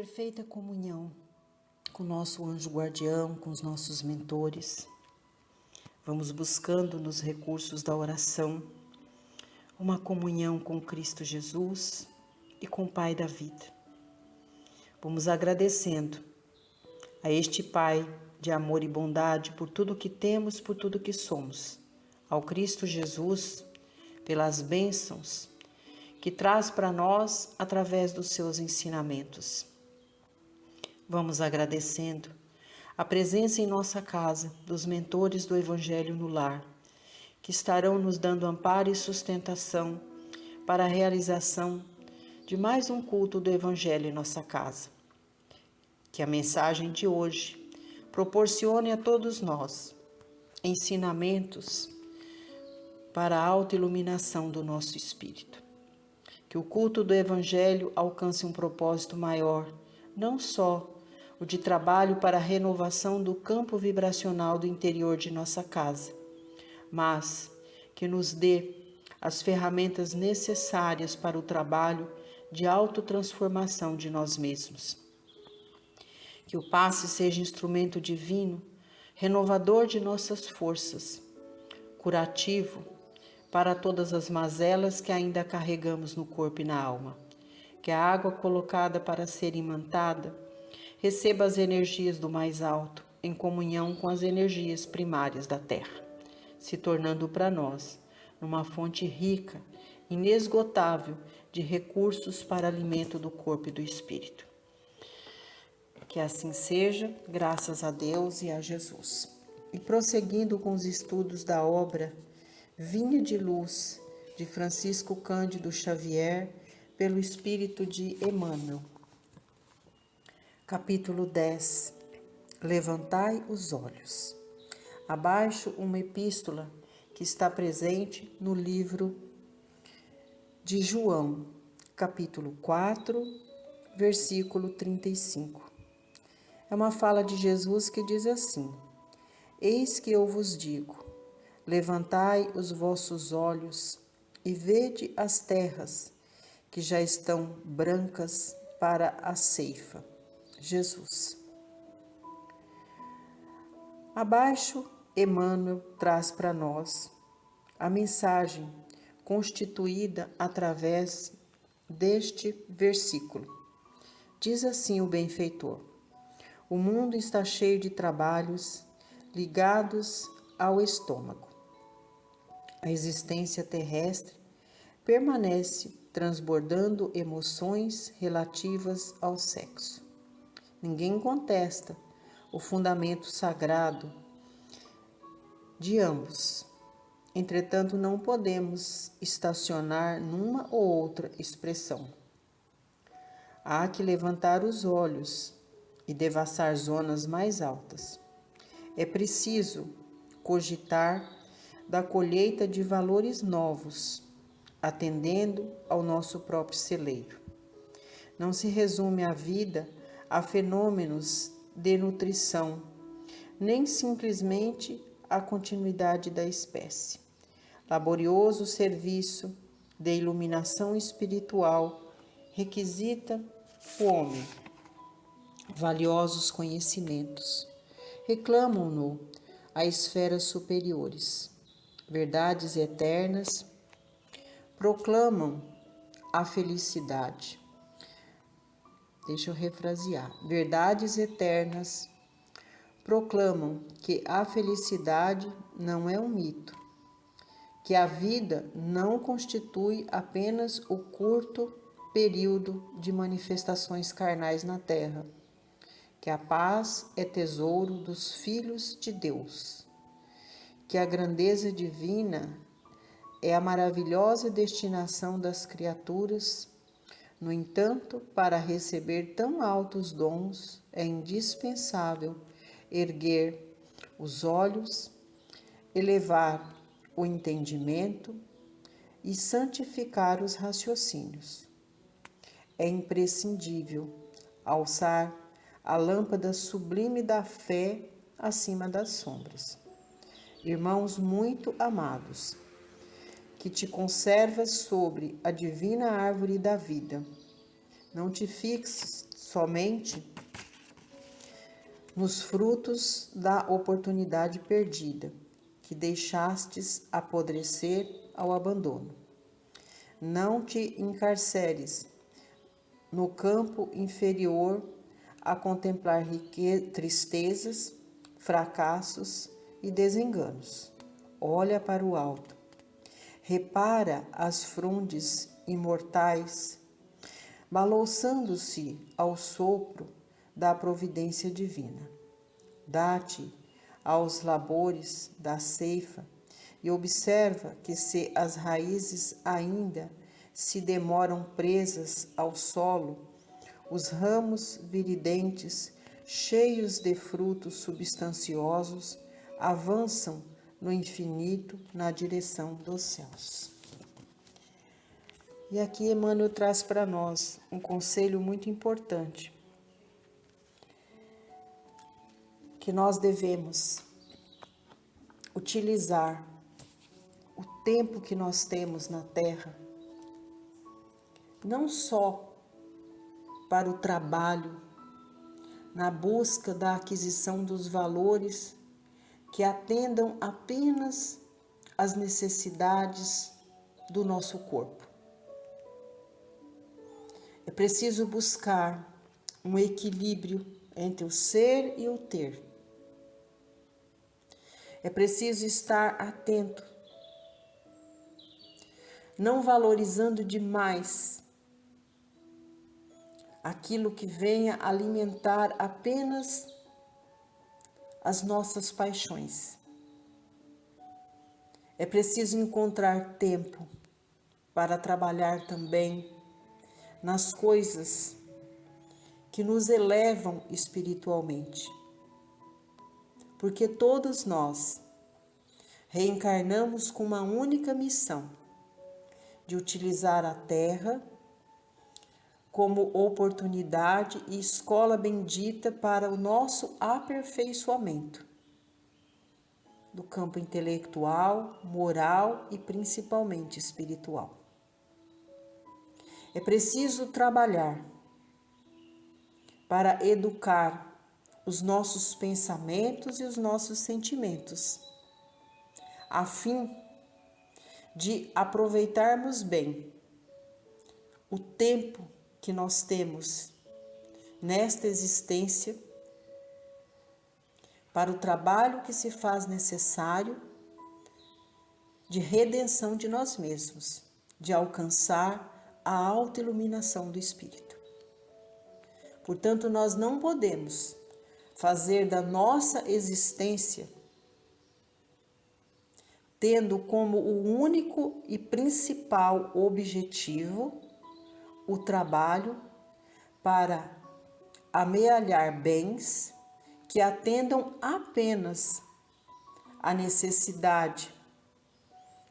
perfeita comunhão com o nosso anjo guardião, com os nossos mentores. Vamos buscando nos recursos da oração uma comunhão com Cristo Jesus e com o Pai da vida. Vamos agradecendo a este Pai de amor e bondade por tudo que temos, por tudo que somos, ao Cristo Jesus, pelas bênçãos que traz para nós através dos seus ensinamentos. Vamos agradecendo a presença em nossa casa dos mentores do Evangelho no lar, que estarão nos dando amparo e sustentação para a realização de mais um culto do Evangelho em nossa casa. Que a mensagem de hoje proporcione a todos nós ensinamentos para a autoiluminação do nosso espírito. Que o culto do Evangelho alcance um propósito maior, não só o de trabalho para a renovação do campo vibracional do interior de nossa casa, mas que nos dê as ferramentas necessárias para o trabalho de autotransformação de nós mesmos. Que o passe seja instrumento divino, renovador de nossas forças, curativo para todas as mazelas que ainda carregamos no corpo e na alma. Que a água colocada para ser imantada receba as energias do mais alto, em comunhão com as energias primárias da terra, se tornando para nós uma fonte rica, inesgotável de recursos para alimento do corpo e do espírito. Que assim seja, graças a Deus e a Jesus. E prosseguindo com os estudos da obra Vinha de Luz, de Francisco Cândido Xavier, pelo Espírito de Emmanuel. Capítulo 10. Levantai os olhos. Abaixo uma epístola que está presente no livro de João, capítulo 4, versículo 35. É uma fala de Jesus que diz assim: Eis que eu vos digo, levantai os vossos olhos e vede as terras que já estão brancas para a ceifa. Jesus. Abaixo, Emmanuel traz para nós a mensagem constituída através deste versículo. Diz assim o benfeitor: o mundo está cheio de trabalhos ligados ao estômago. A existência terrestre permanece transbordando emoções relativas ao sexo. Ninguém contesta o fundamento sagrado de ambos. Entretanto, não podemos estacionar numa ou outra expressão. Há que levantar os olhos e devassar zonas mais altas. É preciso cogitar da colheita de valores novos, atendendo ao nosso próprio celeiro. Não se resume a vida a fenômenos de nutrição, nem simplesmente a continuidade da espécie. Laborioso serviço de iluminação espiritual requisita o homem. Valiosos conhecimentos reclamam-no a esferas superiores. Verdades eternas proclamam a felicidade. Deixa eu refrasear. Verdades eternas proclamam que a felicidade não é um mito, que a vida não constitui apenas o curto período de manifestações carnais na terra, que a paz é tesouro dos filhos de Deus, que a grandeza divina é a maravilhosa destinação das criaturas. No entanto, para receber tão altos dons, é indispensável erguer os olhos, elevar o entendimento e santificar os raciocínios. É imprescindível alçar a lâmpada sublime da fé acima das sombras. Irmãos muito amados, que te conservas sobre a divina árvore da vida, não te fixes somente nos frutos da oportunidade perdida, que deixastes apodrecer ao abandono. Não te encarceres no campo inferior a contemplar tristezas, fracassos e desenganos. Olha para o alto. Repara as frondes imortais, balouçando-se ao sopro da providência divina. Dá-te aos labores da ceifa e observa que se as raízes ainda se demoram presas ao solo, os ramos viridentes, cheios de frutos substanciosos, avançam no infinito na direção dos céus. E aqui Emmanuel traz para nós um conselho muito importante, que nós devemos utilizar o tempo que nós temos na Terra, não só para o trabalho, na busca da aquisição dos valores que atendam apenas às necessidades do nosso corpo. É preciso buscar um equilíbrio entre o ser e o ter. É preciso estar atento, não valorizando demais aquilo que venha alimentar apenas as nossas paixões. É preciso encontrar tempo para trabalhar também nas coisas que nos elevam espiritualmente. Porque todos nós reencarnamos com uma única missão, de utilizar a Terra como oportunidade e escola bendita para o nosso aperfeiçoamento do campo intelectual, moral e principalmente espiritual. É preciso trabalhar para educar os nossos pensamentos e os nossos sentimentos, a fim de aproveitarmos bem o tempo que nós temos nesta existência para o trabalho que se faz necessário de redenção de nós mesmos, de alcançar a autoiluminação do Espírito. Portanto, nós não podemos fazer da nossa existência tendo como o único e principal objetivo o trabalho para amealhar bens que atendam apenas à necessidade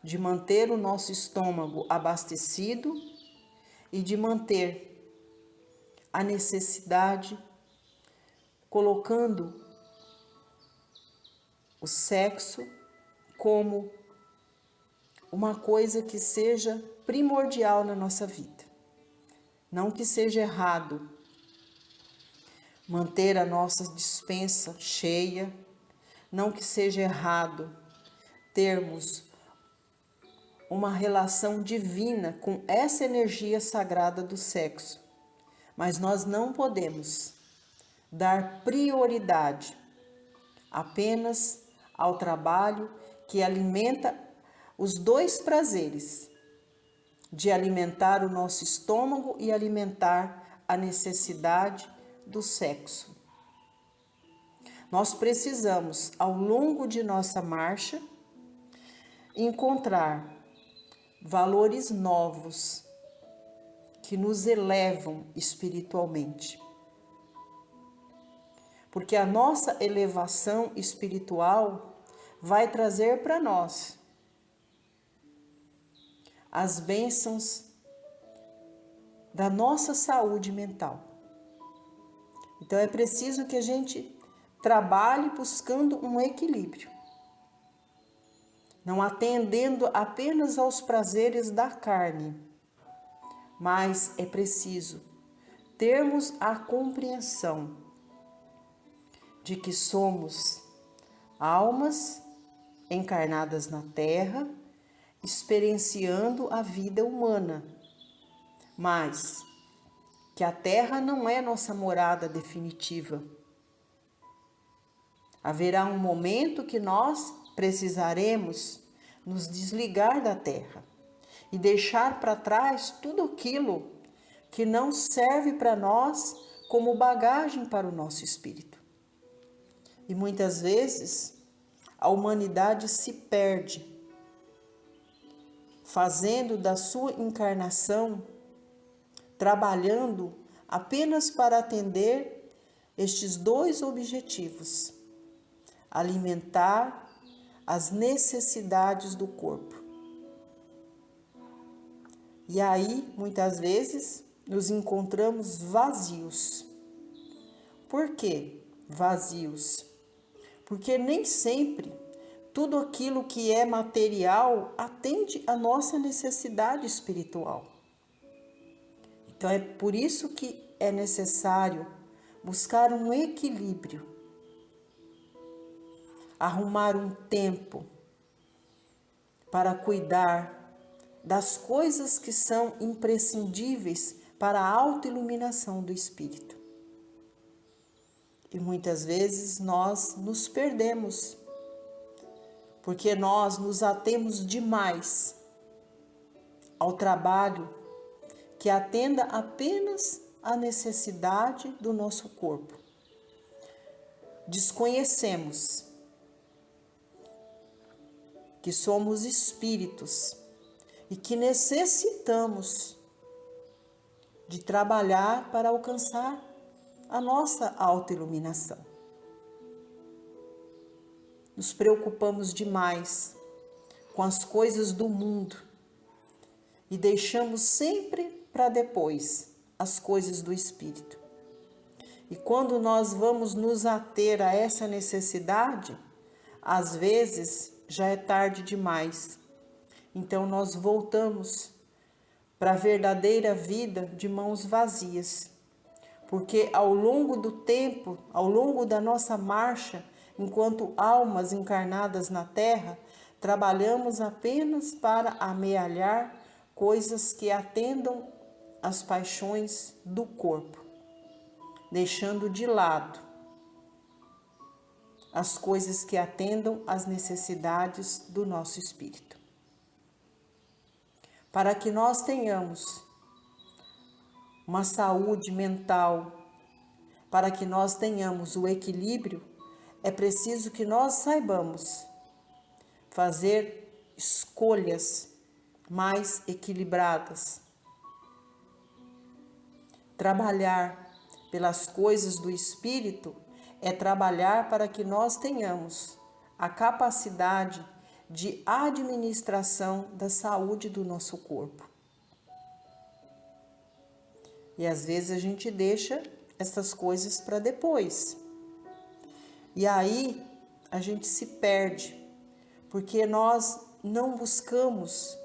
de manter o nosso estômago abastecido e de manter a necessidade colocando o sexo como uma coisa que seja primordial na nossa vida. Não que seja errado manter a nossa despensa cheia, não que seja errado termos uma relação divina com essa energia sagrada do sexo, mas nós não podemos dar prioridade apenas ao trabalho que alimenta os dois prazeres, de alimentar o nosso estômago e alimentar a necessidade do sexo. Nós precisamos, ao longo de nossa marcha, encontrar valores novos que nos elevam espiritualmente. Porque a nossa elevação espiritual vai trazer para nós as bênçãos da nossa saúde mental. Então é preciso que a gente trabalhe buscando um equilíbrio, não atendendo apenas aos prazeres da carne, mas é preciso termos a compreensão de que somos almas encarnadas na Terra, experienciando a vida humana, mas que a Terra não é nossa morada definitiva. Haverá um momento que nós precisaremos nos desligar da Terra e deixar para trás tudo aquilo que não serve para nós como bagagem para o nosso espírito. E muitas vezes a humanidade se perde, fazendo da sua encarnação, trabalhando apenas para atender estes dois objetivos: alimentar as necessidades do corpo. E aí, muitas vezes, nos encontramos vazios. Por quê vazios? Porque nem sempre tudo aquilo que é material atende à nossa necessidade espiritual. Então é por isso que é necessário buscar um equilíbrio, arrumar um tempo para cuidar das coisas que são imprescindíveis para a autoiluminação do espírito. E muitas vezes nós nos perdemos, porque nós nos atemos demais ao trabalho que atenda apenas à necessidade do nosso corpo. Desconhecemos que somos espíritos e que necessitamos de trabalhar para alcançar a nossa autoiluminação. Nos preocupamos demais com as coisas do mundo e deixamos sempre para depois as coisas do espírito. E quando nós vamos nos ater a essa necessidade, às vezes já é tarde demais. Então nós voltamos para a verdadeira vida de mãos vazias. Porque ao longo do tempo, ao longo da nossa marcha, enquanto almas encarnadas na Terra, trabalhamos apenas para amealhar coisas que atendam às paixões do corpo, deixando de lado as coisas que atendam às necessidades do nosso espírito. Para que nós tenhamos uma saúde mental, para que nós tenhamos o equilíbrio, é preciso que nós saibamos fazer escolhas mais equilibradas. Trabalhar pelas coisas do espírito é trabalhar para que nós tenhamos a capacidade de administração da saúde do nosso corpo. E às vezes a gente deixa essas coisas para depois. E aí a gente se perde, porque nós não buscamos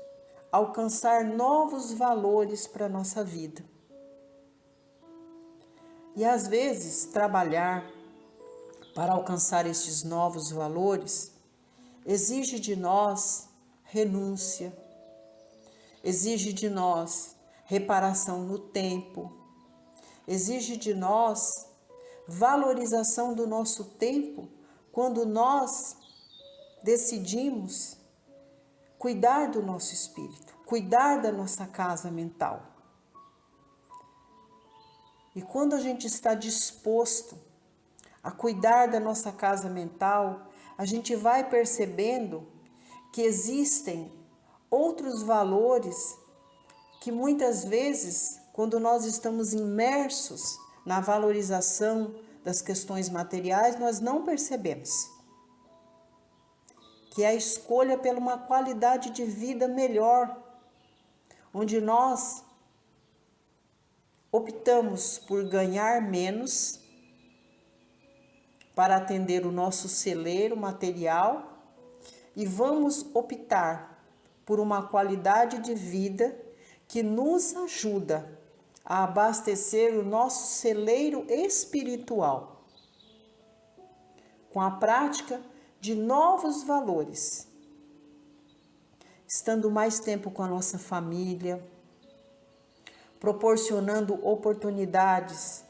alcançar novos valores para a nossa vida. E às vezes trabalhar para alcançar estes novos valores exige de nós renúncia, exige de nós reparação no tempo, exige de nós valorização do nosso tempo quando nós decidimos cuidar do nosso espírito, cuidar da nossa casa mental. E quando a gente está disposto a cuidar da nossa casa mental, a gente vai percebendo que existem outros valores que muitas vezes, quando nós estamos imersos na valorização das questões materiais, nós não percebemos. Que é a escolha por uma qualidade de vida melhor, onde nós optamos por ganhar menos para atender o nosso celeiro material e vamos optar por uma qualidade de vida que nos ajuda a abastecer o nosso celeiro espiritual com a prática de novos valores, estando mais tempo com a nossa família, proporcionando oportunidades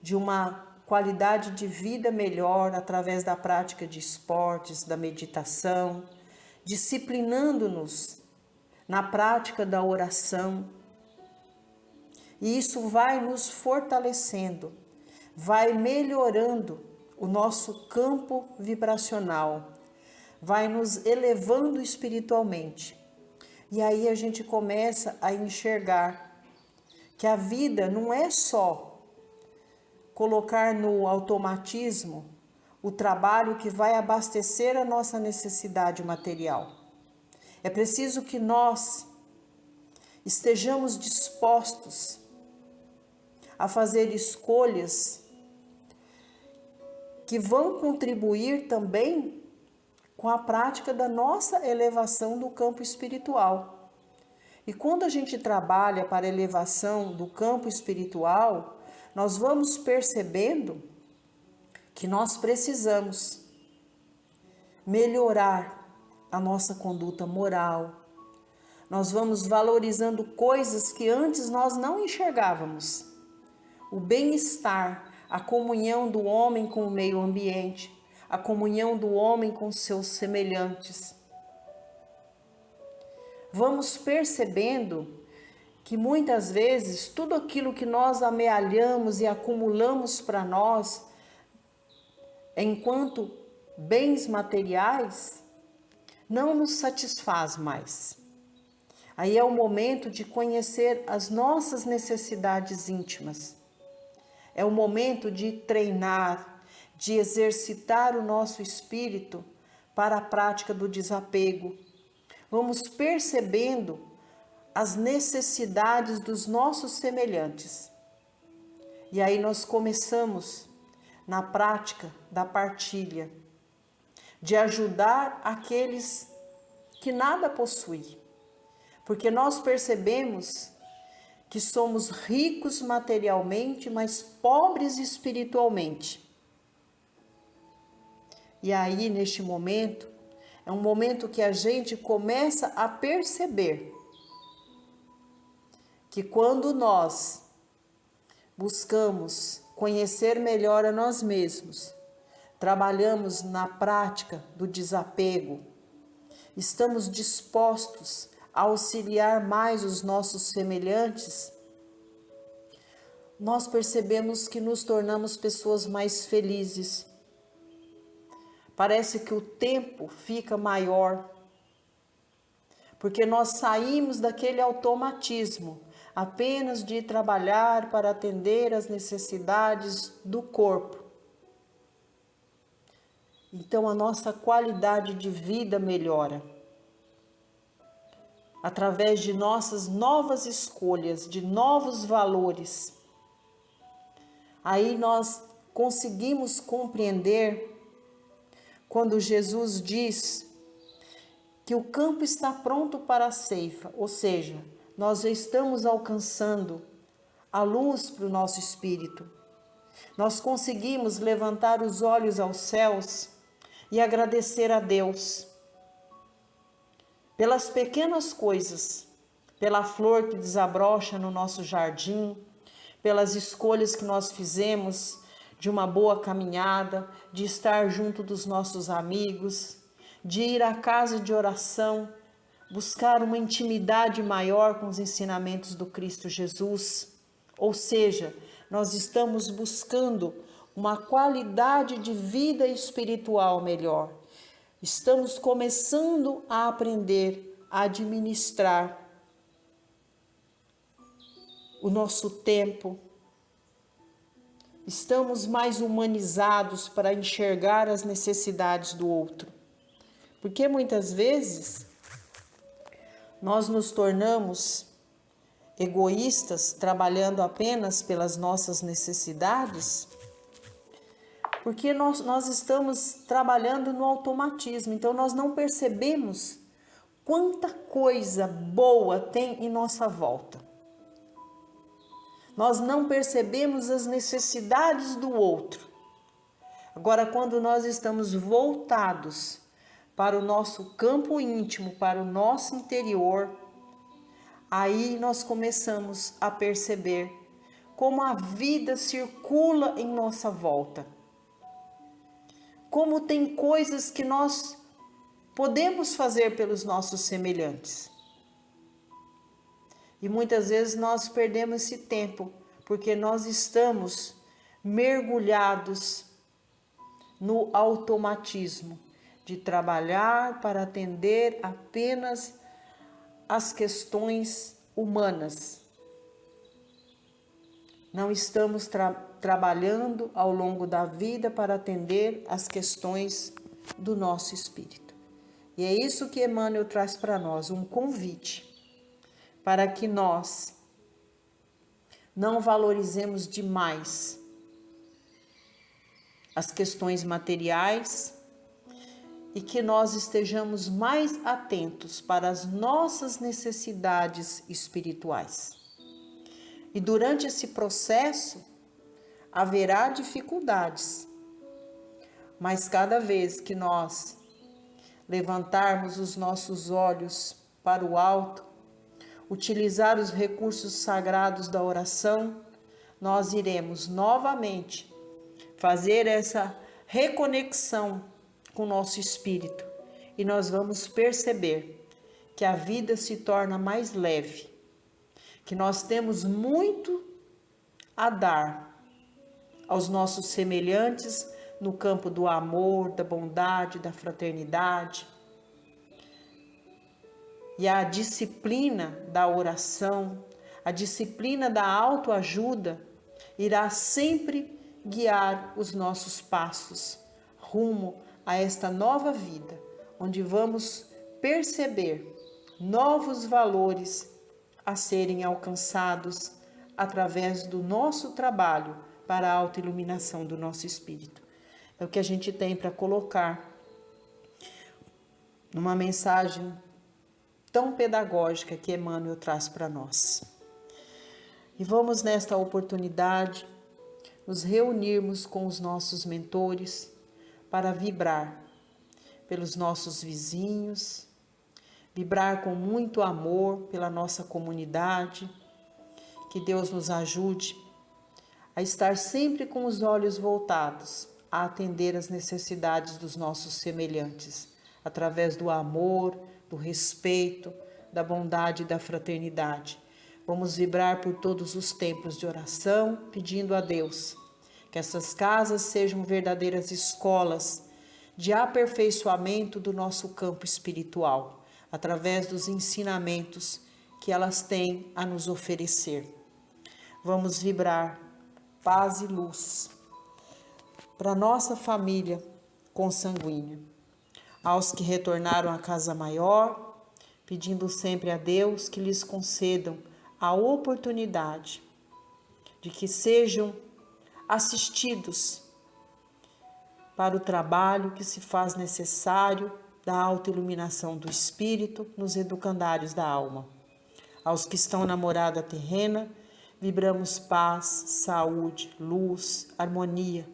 de uma qualidade de vida melhor através da prática de esportes, da meditação, disciplinando-nos na prática da oração. E isso vai nos fortalecendo, vai melhorando o nosso campo vibracional, vai nos elevando espiritualmente. E aí a gente começa a enxergar que a vida não é só colocar no automatismo o trabalho que vai abastecer a nossa necessidade material. É preciso que nós estejamos dispostos a fazer escolhas que vão contribuir também com a prática da nossa elevação do campo espiritual. E quando a gente trabalha para a elevação do campo espiritual, nós vamos percebendo que nós precisamos melhorar a nossa conduta moral. Nós vamos valorizando coisas que antes nós não enxergávamos. O bem-estar, a comunhão do homem com o meio ambiente, a comunhão do homem com seus semelhantes. Vamos percebendo que muitas vezes tudo aquilo que nós amealhamos e acumulamos para nós enquanto bens materiais não nos satisfaz mais. Aí é o momento de conhecer as nossas necessidades íntimas. É o momento de treinar, de exercitar o nosso espírito para a prática do desapego. Vamos percebendo as necessidades dos nossos semelhantes. E aí nós começamos na prática da partilha, de ajudar aqueles que nada possuem. Porque nós percebemos que somos ricos materialmente, mas pobres espiritualmente. E aí, neste momento, é um momento que a gente começa a perceber que quando nós buscamos conhecer melhor a nós mesmos, trabalhamos na prática do desapego, estamos dispostos a auxiliar mais os nossos semelhantes, nós percebemos que nos tornamos pessoas mais felizes. Parece que o tempo fica maior, porque nós saímos daquele automatismo apenas de trabalhar para atender às necessidades do corpo. Então a nossa qualidade de vida melhora. Através de nossas novas escolhas, de novos valores. Aí nós conseguimos compreender quando Jesus diz que o campo está pronto para a ceifa, ou seja, nós já estamos alcançando a luz para o nosso espírito. Nós conseguimos levantar os olhos aos céus e agradecer a Deus pelas pequenas coisas, pela flor que desabrocha no nosso jardim, pelas escolhas que nós fizemos de uma boa caminhada, de estar junto dos nossos amigos, de ir à casa de oração, buscar uma intimidade maior com os ensinamentos do Cristo Jesus. Ou seja, nós estamos buscando uma qualidade de vida espiritual melhor. Estamos começando a aprender a administrar o nosso tempo. Estamos mais humanizados para enxergar as necessidades do outro. Porque muitas vezes nós nos tornamos egoístas, trabalhando apenas pelas nossas necessidades, porque nós estamos trabalhando no automatismo, então nós não percebemos quanta coisa boa tem em nossa volta. Nós não percebemos as necessidades do outro. Agora, quando nós estamos voltados para o nosso campo íntimo, para o nosso interior, aí nós começamos a perceber como a vida circula em nossa volta. Como tem coisas que nós podemos fazer pelos nossos semelhantes. E muitas vezes nós perdemos esse tempo, porque nós estamos mergulhados no automatismo de trabalhar para atender apenas as questões humanas. Não estamos trabalhando ao longo da vida para atender as questões do nosso espírito. E é isso que Emmanuel traz para nós, um convite para que nós não valorizemos demais as questões materiais e que nós estejamos mais atentos para as nossas necessidades espirituais. E durante esse processo haverá dificuldades, mas cada vez que nós levantarmos os nossos olhos para o alto, utilizar os recursos sagrados da oração, nós iremos novamente fazer essa reconexão com o nosso espírito e nós vamos perceber que a vida se torna mais leve, que nós temos muito a dar aos nossos semelhantes no campo do amor, da bondade, da fraternidade. E a disciplina da oração, a disciplina da autoajuda irá sempre guiar os nossos passos rumo a esta nova vida, onde vamos perceber novos valores a serem alcançados através do nosso trabalho para a autoiluminação do nosso espírito. É o que a gente tem para colocar numa mensagem tão pedagógica que Emmanuel traz para nós. E vamos nesta oportunidade nos reunirmos com os nossos mentores para vibrar pelos nossos vizinhos, vibrar com muito amor pela nossa comunidade, que Deus nos ajude a estar sempre com os olhos voltados a atender as necessidades dos nossos semelhantes, através do amor, do respeito, da bondade e da fraternidade. Vamos vibrar por todos os templos de oração, pedindo a Deus que essas casas sejam verdadeiras escolas de aperfeiçoamento do nosso campo espiritual, através dos ensinamentos que elas têm a nos oferecer. Vamos vibrar paz e luz para nossa família consanguínea, aos que retornaram à casa maior, pedindo sempre a Deus que lhes concedam a oportunidade de que sejam assistidos para o trabalho que se faz necessário da autoiluminação do espírito nos educandários da alma. Aos que estão na morada terrena, vibramos paz, saúde, luz, harmonia,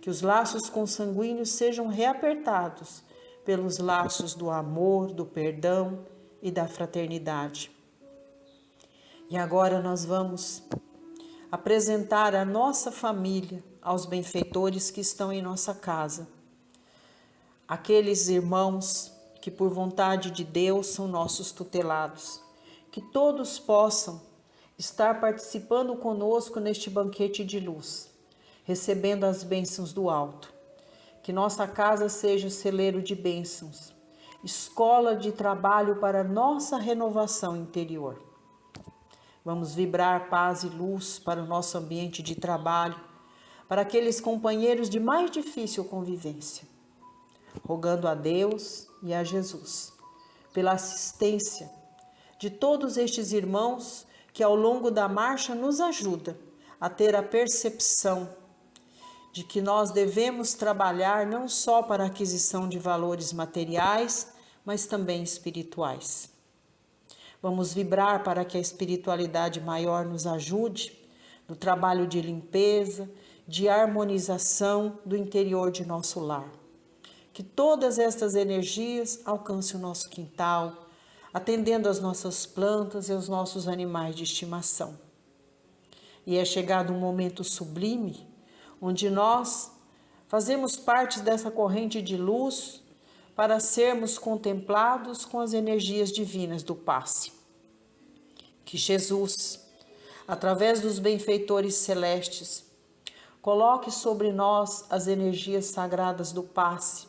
que os laços consanguíneos sejam reapertados pelos laços do amor, do perdão e da fraternidade. E agora nós vamos apresentar a nossa família aos benfeitores que estão em nossa casa. Aqueles irmãos que por vontade de Deus são nossos tutelados. Que todos possam estar participando conosco neste banquete de luz, recebendo as bênçãos do alto. Que nossa casa seja celeiro de bênçãos, escola de trabalho para nossa renovação interior. Vamos vibrar paz e luz para o nosso ambiente de trabalho, para aqueles companheiros de mais difícil convivência, rogando a Deus e a Jesus pela assistência de todos estes irmãos que ao longo da marcha nos ajuda a ter a percepção de que nós devemos trabalhar não só para a aquisição de valores materiais, mas também espirituais. Vamos vibrar para que a espiritualidade maior nos ajude no trabalho de limpeza, de harmonização do interior de nosso lar. Que todas estas energias alcancem o nosso quintal, atendendo às nossas plantas e aos nossos animais de estimação. E é chegado um momento sublime, onde nós fazemos parte dessa corrente de luz para sermos contemplados com as energias divinas do passe. Que Jesus, através dos benfeitores celestes, coloque sobre nós as energias sagradas do passe,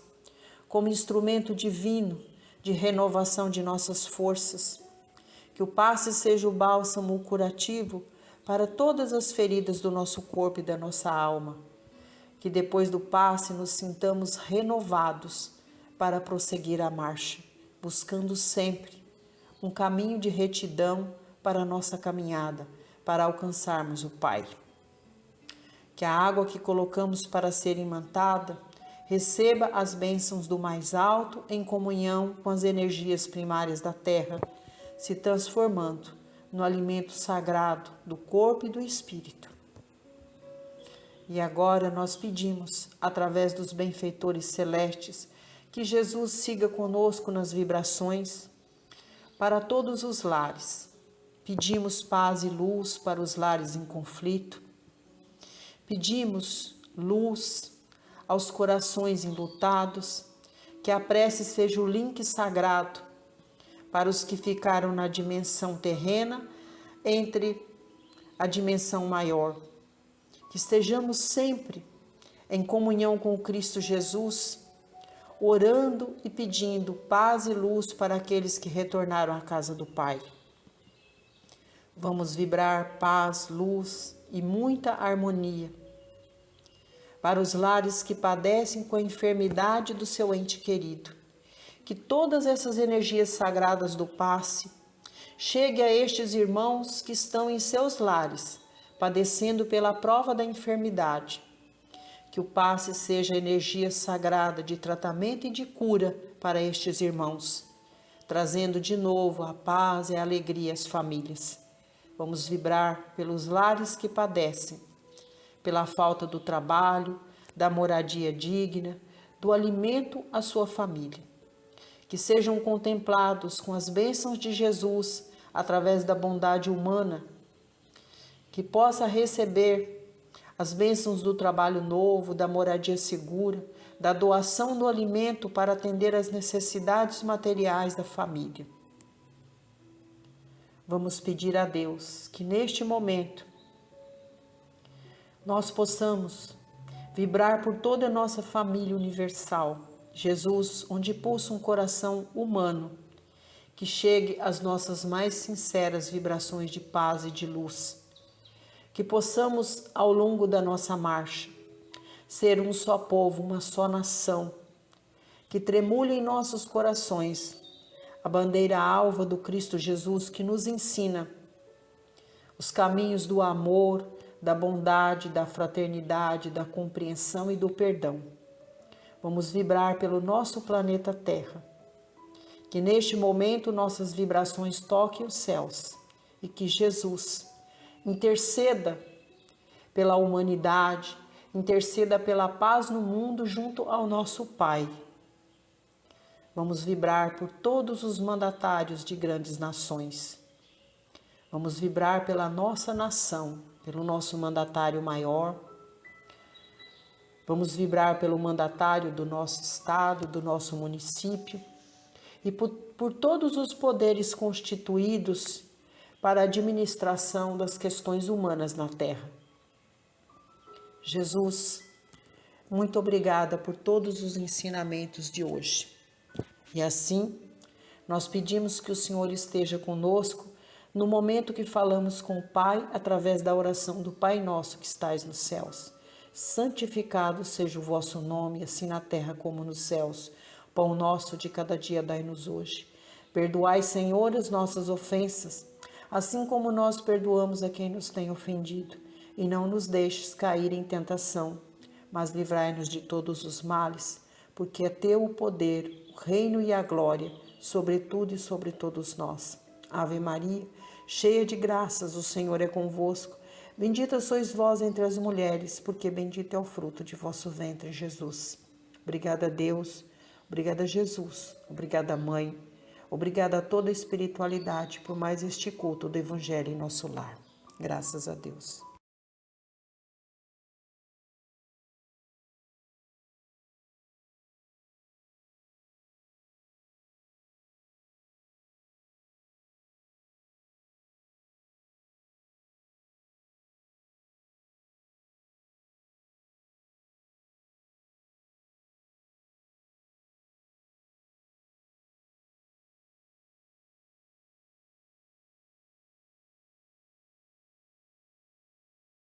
como instrumento divino de renovação de nossas forças. Que o passe seja o bálsamo curativo para todas as feridas do nosso corpo e da nossa alma. Que depois do passe nos sintamos renovados para prosseguir a marcha, buscando sempre um caminho de retidão para a nossa caminhada, para alcançarmos o Pai. Que a água que colocamos para ser imantada receba as bênçãos do mais alto em comunhão com as energias primárias da terra, se transformando no alimento sagrado do corpo e do espírito. E agora nós pedimos, através dos benfeitores celestes, que Jesus siga conosco nas vibrações para todos os lares. Pedimos paz e luz para os lares em conflito. Pedimos luz aos corações enlutados, que a prece seja o link sagrado para os que ficaram na dimensão terrena entre a dimensão maior. Que estejamos sempre em comunhão com Cristo Jesus, orando e pedindo paz e luz para aqueles que retornaram à casa do Pai. Vamos vibrar paz, luz e muita harmonia para os lares que padecem com a enfermidade do seu ente querido. Que todas essas energias sagradas do passe cheguem a estes irmãos que estão em seus lares, padecendo pela prova da enfermidade. Que o passe seja energia sagrada de tratamento e de cura para estes irmãos, trazendo de novo a paz e a alegria às famílias. Vamos vibrar pelos lares que padecem, pela falta do trabalho, da moradia digna, do alimento à sua família. Que sejam contemplados com as bênçãos de Jesus através da bondade humana, que possa receber as bênçãos do trabalho novo, da moradia segura, da doação do alimento para atender às necessidades materiais da família. Vamos pedir a Deus que neste momento nós possamos vibrar por toda a nossa família universal. Jesus, onde pulsa um coração humano, que chegue às nossas mais sinceras vibrações de paz e de luz. Que possamos, ao longo da nossa marcha, ser um só povo, uma só nação, que tremule em nossos corações a bandeira alva do Cristo Jesus, que nos ensina os caminhos do amor, da bondade, da fraternidade, da compreensão e do perdão. Vamos vibrar pelo nosso planeta Terra. Que neste momento nossas vibrações toquem os céus e que Jesus interceda pela humanidade, interceda pela paz no mundo junto ao nosso Pai. Vamos vibrar por todos os mandatários de grandes nações. Vamos vibrar pela nossa nação, pelo nosso mandatário maior. Vamos vibrar pelo mandatário do nosso estado, do nosso município e por todos os poderes constituídos para a administração das questões humanas na Terra. Jesus, muito obrigada por todos os ensinamentos de hoje. E assim, nós pedimos que o Senhor esteja conosco no momento que falamos com o Pai através da oração do Pai Nosso que estais nos céus. Santificado seja o vosso nome, assim na terra como nos céus. Pão nosso de cada dia dai-nos hoje. Perdoai, Senhor, as nossas ofensas, assim como nós perdoamos a quem nos tem ofendido. E não nos deixes cair em tentação, mas livrai-nos de todos os males, porque é teu o poder, o reino e a glória, sobre tudo e sobre todos nós. Ave Maria, cheia de graças, o Senhor é convosco. Bendita sois vós entre as mulheres, porque bendito é o fruto de vosso ventre, Jesus. Obrigada, Deus. Obrigada, Jesus. Obrigada, Mãe. Obrigada a toda a espiritualidade por mais este culto do Evangelho em nosso lar. Graças a Deus.